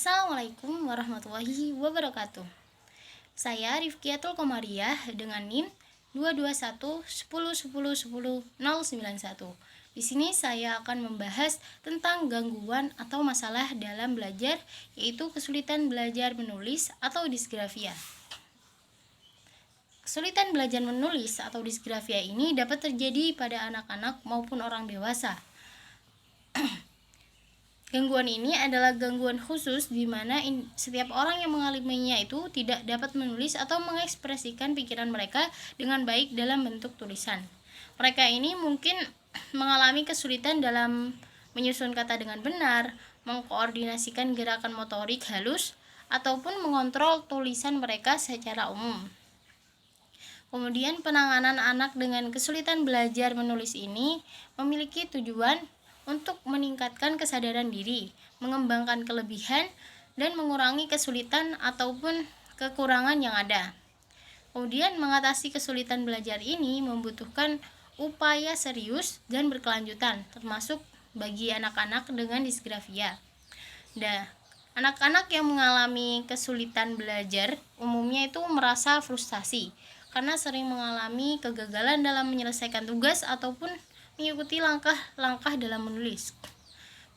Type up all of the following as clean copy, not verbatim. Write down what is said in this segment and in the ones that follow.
Assalamualaikum warahmatullahi wabarakatuh. Saya Rifkiatul Komariah dengan NIM 221 Di sini saya akan membahas tentang gangguan atau masalah dalam belajar, yaitu kesulitan belajar menulis atau disgrafia. Kesulitan belajar menulis atau disgrafia ini dapat terjadi pada anak-anak maupun orang dewasa. Gangguan ini adalah gangguan khusus di mana setiap orang yang mengalaminya itu tidak dapat menulis atau mengekspresikan pikiran mereka dengan baik dalam bentuk tulisan. Mereka ini mungkin mengalami kesulitan dalam menyusun kata dengan benar, mengkoordinasikan gerakan motorik halus, ataupun mengontrol tulisan mereka secara umum. Kemudian penanganan anak dengan kesulitan belajar menulis ini memiliki tujuan untuk meningkatkan kesadaran diri, mengembangkan kelebihan, dan mengurangi kesulitan ataupun kekurangan yang ada. Kemudian mengatasi kesulitan belajar ini membutuhkan upaya serius dan berkelanjutan, termasuk bagi anak-anak dengan disgrafia. Anak-anak yang mengalami kesulitan belajar umumnya itu merasa frustasi karena sering mengalami kegagalan dalam menyelesaikan tugas ataupun mengikuti langkah-langkah dalam menulis.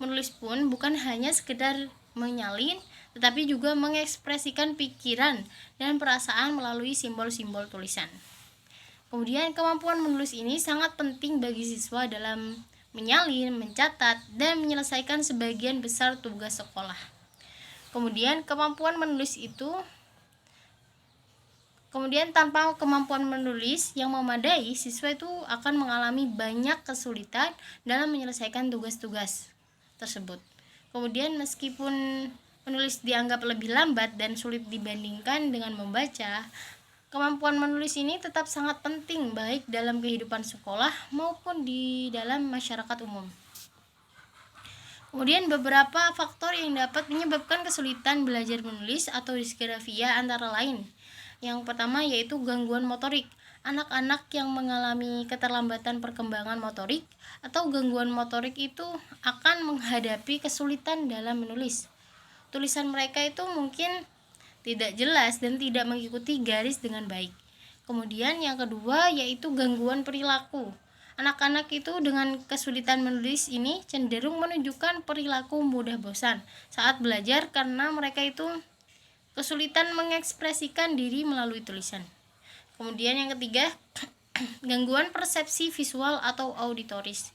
Menulis pun bukan hanya sekedar menyalin, tetapi juga mengekspresikan pikiran dan perasaan melalui simbol-simbol tulisan. Kemudian kemampuan menulis ini sangat penting bagi siswa dalam menyalin, mencatat, dan menyelesaikan sebagian besar tugas sekolah. Kemudian tanpa kemampuan menulis yang memadai, siswa itu akan mengalami banyak kesulitan dalam menyelesaikan tugas-tugas tersebut. Kemudian meskipun menulis dianggap lebih lambat dan sulit dibandingkan dengan membaca, kemampuan menulis ini tetap sangat penting baik dalam kehidupan sekolah maupun di dalam masyarakat umum. Kemudian beberapa faktor yang dapat menyebabkan kesulitan belajar menulis atau disgrafia antara lain. Yang pertama yaitu gangguan motorik. Anak-anak yang mengalami keterlambatan perkembangan motorik atau gangguan motorik itu akan menghadapi kesulitan dalam menulis. Tulisan mereka itu mungkin tidak jelas dan tidak mengikuti garis dengan baik. Kemudian yang kedua yaitu gangguan perilaku. Anak-anak itu dengan kesulitan menulis ini cenderung menunjukkan perilaku mudah bosan saat belajar karena mereka itu kesulitan mengekspresikan diri melalui tulisan. Kemudian yang ketiga, gangguan persepsi visual atau auditoris.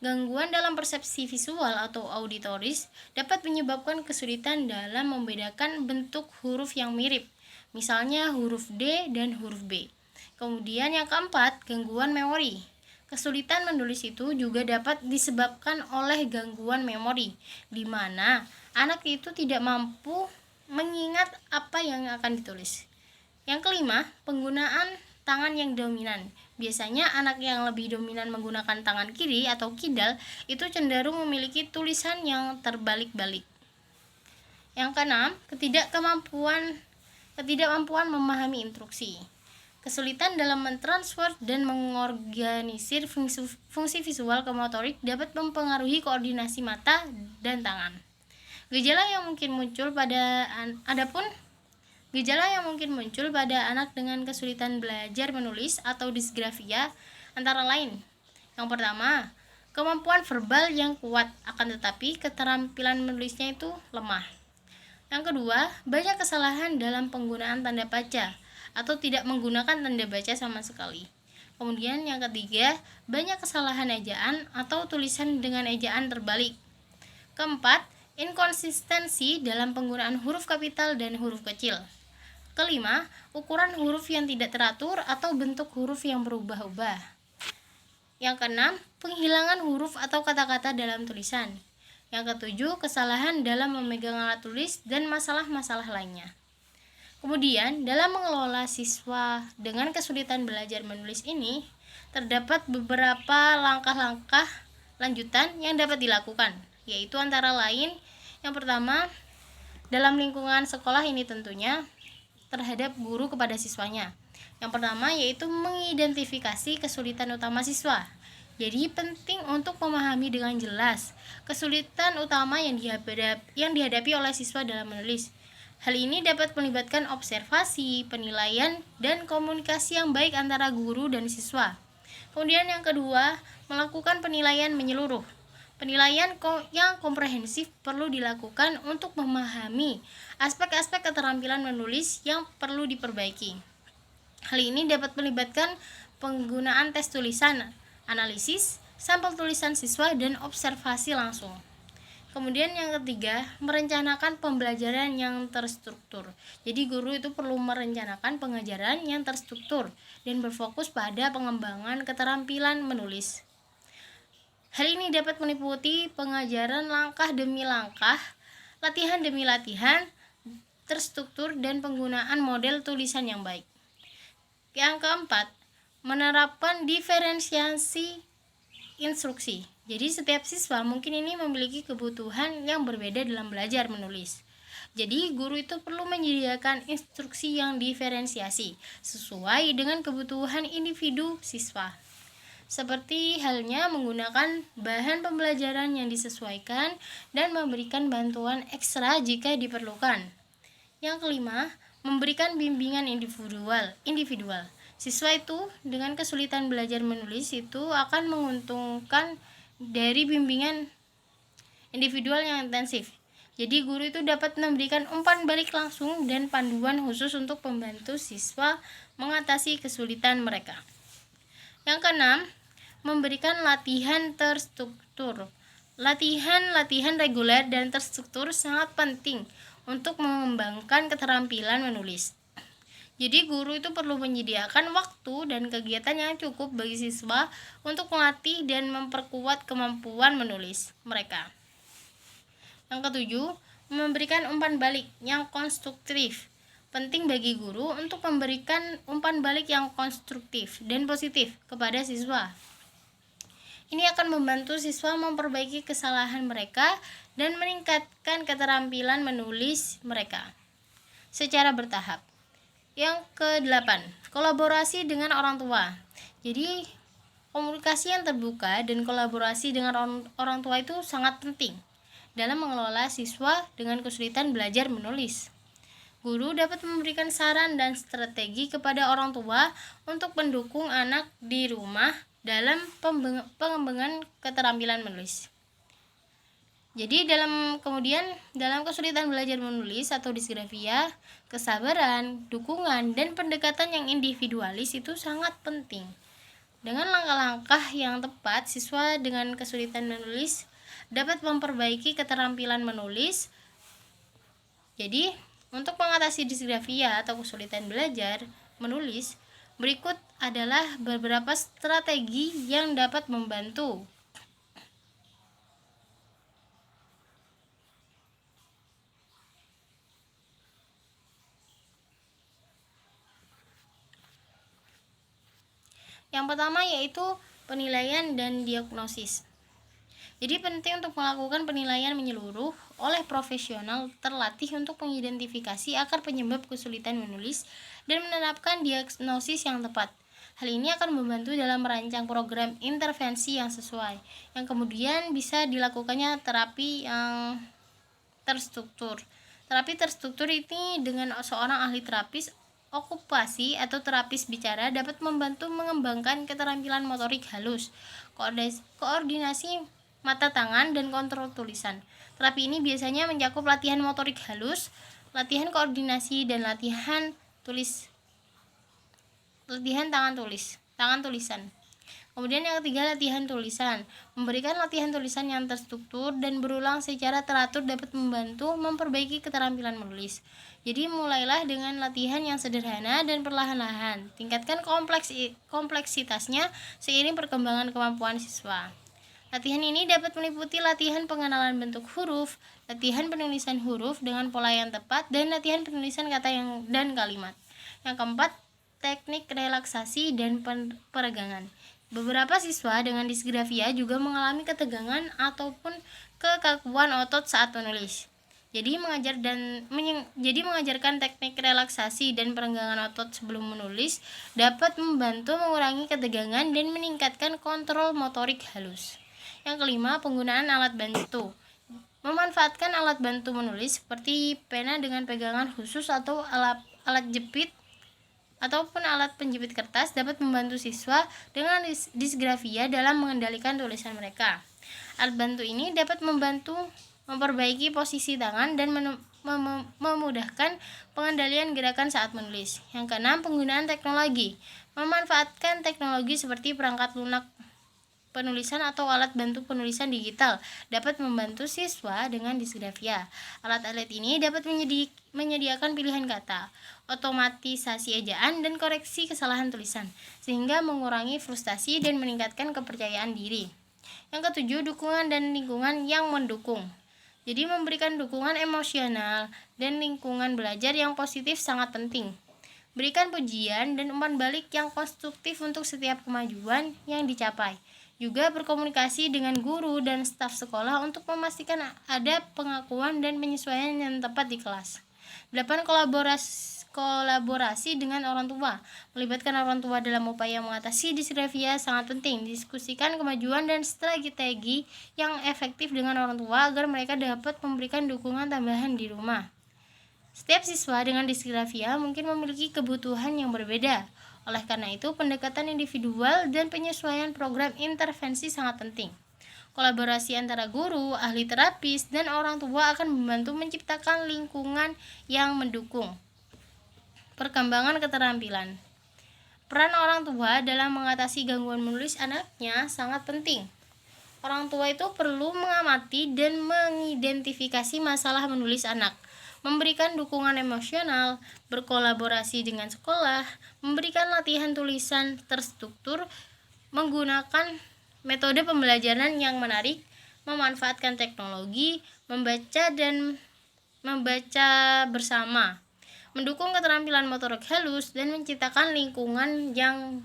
Gangguan dalam persepsi visual atau auditoris dapat menyebabkan kesulitan dalam membedakan bentuk huruf yang mirip, misalnya huruf D dan huruf B. Kemudian yang keempat, gangguan memori. Kesulitan menulis itu juga dapat disebabkan oleh gangguan memori, di mana anak itu tidak mampu mengingat apa yang akan ditulis. Yang kelima, penggunaan tangan yang dominan. Biasanya anak yang lebih dominan menggunakan tangan kiri atau kidal itu cenderung memiliki tulisan yang terbalik-balik. Yang keenam, ketidakmampuan memahami instruksi. Kesulitan dalam mentransfer dan mengorganisir fungsi visual ke motorik dapat mempengaruhi koordinasi mata dan tangan. Gejala yang mungkin muncul pada anak dengan kesulitan belajar menulis atau disgrafia antara lain. Yang pertama, kemampuan verbal yang kuat akan tetapi keterampilan menulisnya itu lemah. Yang kedua, banyak kesalahan dalam penggunaan tanda baca atau tidak menggunakan tanda baca sama sekali. Kemudian yang ketiga, banyak kesalahan ejaan atau tulisan dengan ejaan terbalik. Keempat, inkonsistensi dalam penggunaan huruf kapital dan huruf kecil. Kelima, ukuran huruf yang tidak teratur atau bentuk huruf yang berubah-ubah. Yang keenam, penghilangan huruf atau kata-kata dalam tulisan. Yang ketujuh, kesalahan dalam memegang alat tulis dan masalah-masalah lainnya. Kemudian, dalam mengelola siswa dengan kesulitan belajar menulis ini, terdapat beberapa langkah-langkah lanjutan yang dapat dilakukan, yaitu antara lain yang pertama, dalam lingkungan sekolah ini tentunya terhadap guru kepada siswanya. Yang pertama yaitu mengidentifikasi kesulitan utama siswa. Jadi penting untuk memahami dengan jelas kesulitan utama yang dihadapi oleh siswa dalam menulis. Hal ini dapat melibatkan observasi, penilaian, dan komunikasi yang baik antara guru dan siswa. Kemudian yang kedua, melakukan penilaian menyeluruh. Penilaian yang komprehensif perlu dilakukan untuk memahami aspek-aspek keterampilan menulis yang perlu diperbaiki. Hal ini dapat melibatkan penggunaan tes tulisan, analisis, sampel tulisan siswa, dan observasi langsung. Kemudian yang ketiga, merencanakan pembelajaran yang terstruktur. Jadi guru itu perlu merencanakan pengajaran yang terstruktur dan berfokus pada pengembangan keterampilan menulis. Hal ini dapat meliputi pengajaran langkah demi langkah, latihan demi latihan, terstruktur, dan penggunaan model tulisan yang baik. Yang keempat, menerapkan diferensiasi instruksi. Jadi setiap siswa mungkin ini memiliki kebutuhan yang berbeda dalam belajar menulis. Jadi guru itu perlu menyediakan instruksi yang diferensiasi sesuai dengan kebutuhan individu siswa. Seperti halnya menggunakan bahan pembelajaran yang disesuaikan dan memberikan bantuan ekstra jika diperlukan. Yang kelima, memberikan bimbingan individual. Siswa itu dengan kesulitan belajar menulis itu akan menguntungkan dari bimbingan individual yang intensif. Jadi guru itu dapat memberikan umpan balik langsung dan panduan khusus untuk membantu siswa mengatasi kesulitan mereka. Yang keenam, memberikan latihan terstruktur. Latihan reguler dan terstruktur sangat penting untuk mengembangkan keterampilan menulis. Jadi guru itu perlu menyediakan waktu dan kegiatan yang cukup bagi siswa untuk melatih dan memperkuat kemampuan menulis mereka. Yang ketujuh, memberikan umpan balik yang konstruktif. Penting bagi guru untuk memberikan umpan balik yang konstruktif dan positif kepada siswa. Ini akan membantu siswa memperbaiki kesalahan mereka dan meningkatkan keterampilan menulis mereka secara bertahap. Yang ke-8, kolaborasi dengan orang tua. Jadi komunikasi yang terbuka dan kolaborasi dengan orang tua itu sangat penting dalam mengelola siswa dengan kesulitan belajar menulis. Guru dapat memberikan saran dan strategi kepada orang tua untuk mendukung anak di rumah dalam pengembangan keterampilan menulis. Jadi dalam kesulitan belajar menulis atau disgrafia, kesabaran, dukungan, dan pendekatan yang individualis itu sangat penting. Dengan langkah-langkah yang tepat, siswa dengan kesulitan menulis dapat memperbaiki keterampilan menulis. Jadi, untuk mengatasi disgrafia atau kesulitan belajar menulis, berikut adalah beberapa strategi yang dapat membantu. Yang pertama yaitu penilaian dan diagnosis. Jadi penting untuk melakukan penilaian menyeluruh oleh profesional terlatih untuk mengidentifikasi akar penyebab kesulitan menulis dan menerapkan diagnosis yang tepat. Hal ini akan membantu dalam merancang program intervensi yang sesuai, yang kemudian bisa dilakukannya terapi yang terstruktur. Terapi terstruktur ini dengan seorang ahli terapis okupasi atau terapis bicara dapat membantu mengembangkan keterampilan motorik halus, koordinasi mata tangan, dan kontrol tulisan. Terapi ini biasanya mencakup latihan motorik halus, latihan koordinasi, dan latihan tangan tulisan. Kemudian yang ketiga, latihan tulisan. Memberikan latihan tulisan yang terstruktur dan berulang secara teratur dapat membantu memperbaiki keterampilan menulis. Jadi mulailah dengan latihan yang sederhana dan perlahan-lahan. Tingkatkan kompleksitasnya seiring perkembangan kemampuan siswa. Latihan ini dapat meliputi latihan pengenalan bentuk huruf, latihan penulisan huruf dengan pola yang tepat, dan latihan penulisan kata dan kalimat. Yang keempat, teknik relaksasi dan peregangan. Beberapa siswa dengan disgrafia juga mengalami ketegangan ataupun kekakuan otot saat menulis. Jadi mengajarkan teknik relaksasi dan perenggangan otot sebelum menulis dapat membantu mengurangi ketegangan dan meningkatkan kontrol motorik halus. Yang kelima, penggunaan alat bantu. Memanfaatkan alat bantu menulis seperti pena dengan pegangan khusus atau alat jepit ataupun alat penjepit kertas dapat membantu siswa dengan disgrafia dalam mengendalikan tulisan mereka. Alat bantu ini dapat membantu memperbaiki posisi tangan dan memudahkan pengendalian gerakan saat menulis. Yang keenam, penggunaan teknologi. Memanfaatkan teknologi seperti perangkat lunak penulisan atau alat bantu penulisan digital dapat membantu siswa dengan disgrafia. Alat-alat ini dapat menyediakan pilihan kata, otomatisasi ejaan, dan koreksi kesalahan tulisan, sehingga mengurangi frustasi dan meningkatkan kepercayaan diri. Yang ketujuh, dukungan dan lingkungan yang mendukung. Jadi memberikan dukungan emosional dan lingkungan belajar yang positif sangat penting. Berikan pujian dan umpan balik yang konstruktif untuk setiap kemajuan yang dicapai. Juga berkomunikasi dengan guru dan staf sekolah untuk memastikan ada pengakuan dan penyesuaian yang tepat di kelas. 8. Kolaborasi dengan orang tua. Melibatkan orang tua dalam upaya mengatasi disgrafia sangat penting. Diskusikan kemajuan dan strategi yang efektif dengan orang tua agar mereka dapat memberikan dukungan tambahan di rumah. Setiap siswa dengan disgrafia mungkin memiliki kebutuhan yang berbeda. Oleh karena itu, pendekatan individual dan penyesuaian program intervensi sangat penting. Kolaborasi antara guru, ahli terapis, dan orang tua akan membantu menciptakan lingkungan yang mendukung. Perkembangan keterampilan. Peran orang tua dalam mengatasi gangguan menulis anaknya sangat penting. Orang tua itu perlu mengamati dan mengidentifikasi masalah menulis anak, memberikan dukungan emosional, berkolaborasi dengan sekolah, memberikan latihan tulisan terstruktur, menggunakan metode pembelajaran yang menarik, memanfaatkan teknologi, membaca bersama, mendukung keterampilan motorik halus, dan menciptakan lingkungan yang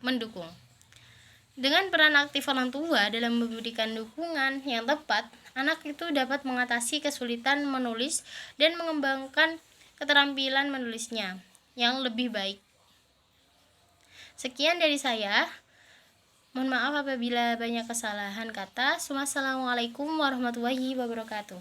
mendukung. Dengan peran aktif orang tua dalam memberikan dukungan yang tepat, anak itu dapat mengatasi kesulitan menulis dan mengembangkan keterampilan menulisnya yang lebih baik. Sekian dari saya. Mohon maaf apabila banyak kesalahan kata. Wassalamualaikum warahmatullahi wabarakatuh.